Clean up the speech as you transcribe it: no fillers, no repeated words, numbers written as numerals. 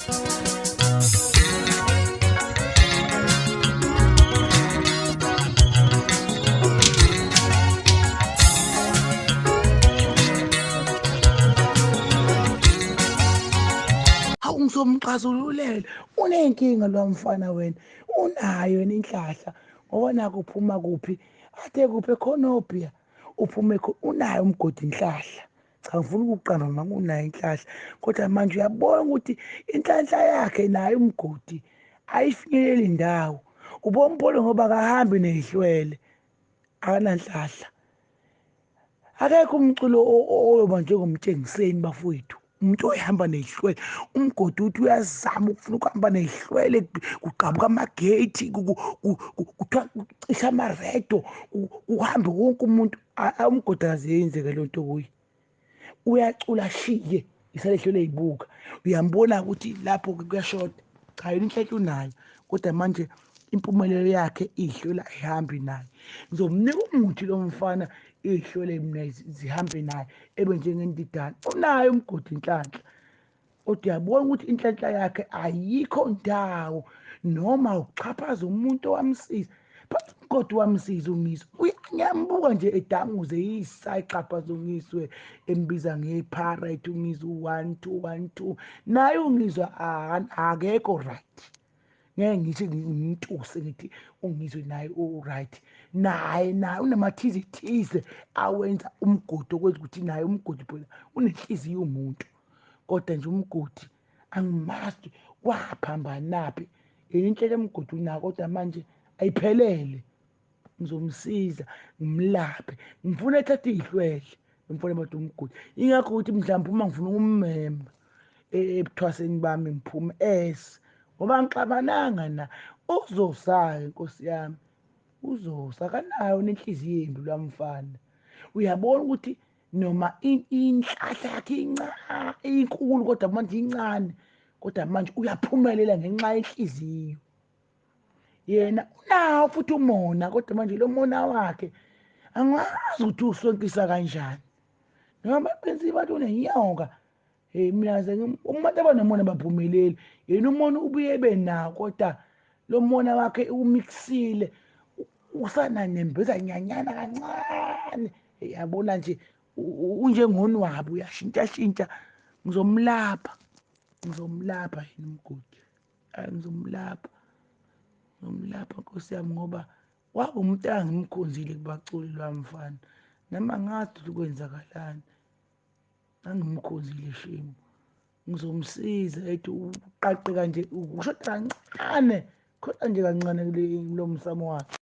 Awungizomxazululele unenkinga lo mfana wena unayo yena inhlahla ngoba naku uphuma kuphi athe kuphi ekhonobia uphume unayo umgodi inhlahla cha ngifuna ukuqamba mama unayo inhlahla kodwa manje uyabona ukuthi inhlanhla yakhe nayo umgodi ayifinyeleli indawo ubompolo ngoba akahambi nezihlwele akananhlahla akekho umculo oyoba njengomtshengiseni bafowethu umuntu ohamba nezihlwele umgodi uthi uyazama ukufuna ukuhamba nezihlwele kuqhabuka amagate kuthiwa kucisha amaredo uhambe wonke umuntu umgodi aziyenzeke le nto kuye uyacula ashiye isale hlwele eyibuka uyambona ukuthi lapho kuyashoda cha yena inhlanhla unayo kodwa manje impumelelo yakhe ihlwela ayihambi naye ngizomnika umuthi lo mfana ihlwele mina zihambe naye ebe njengendidana unayo umgodi inhlanhla kodwa uyabona ukuthi inhlanhla yakhe ayikho ndawo noma uchaphaza umuntu owamsiza phansi umgodi wamsiza uNgizwe uyanyambuka nje edanguze yisayiqaphaza uNgizwe embiza ngePirate uNgizwe 1212 naye uNgizwe akekho right ngeke ngithi ngimtuse ngithi uNgizwe naye u-right naye unamathize awenza umgodi okwenza ukuthi naye umgodi phela unenhliziyo umuntu kodwa nje umgodi angimazi waphambanaphi yena inhlela emgodi unako kodwa manje ayiphelele ngizomsiza ngimlaphe ngifuna ethathe izihlwele ngifuna abantu umgodi ingakho ukuthi mhlawumbe uma ngifuna ukummema ebuthwaseni bami ngiphume ngoba ngixabananga na uzosaka inkosi yami uzosa kanayo nenhliziyo embi lwamfana uyabona ukuthi noma inhlahla yakhe inkulu kodwa manje incane kodwa manje uyaphumelela ngenxa yenhliziyo yena unawo futhi umona kodwa manje lo mona wakhe angazi ukuthi usonkisa kanjani noma benzi bathi unenyoka mina umuntu abanomona baphumeleli yena umona ubuye benawo kodwa lo mona wakhe umixile usananembeza nyanyana kancane yabona nje unjengonwabu uyashintshashintsha ngizomlapha yena umgodi ngizomlapha nkosi yami ngoba waba umuntu angimkhonzile kubaculi lwamfana noma ngathi ukwenzakalani angimkhonzile shemu ngizomsiza ethi uqaqe kanje ushoda kancane khoda nje kancane kulo msamo wakhe.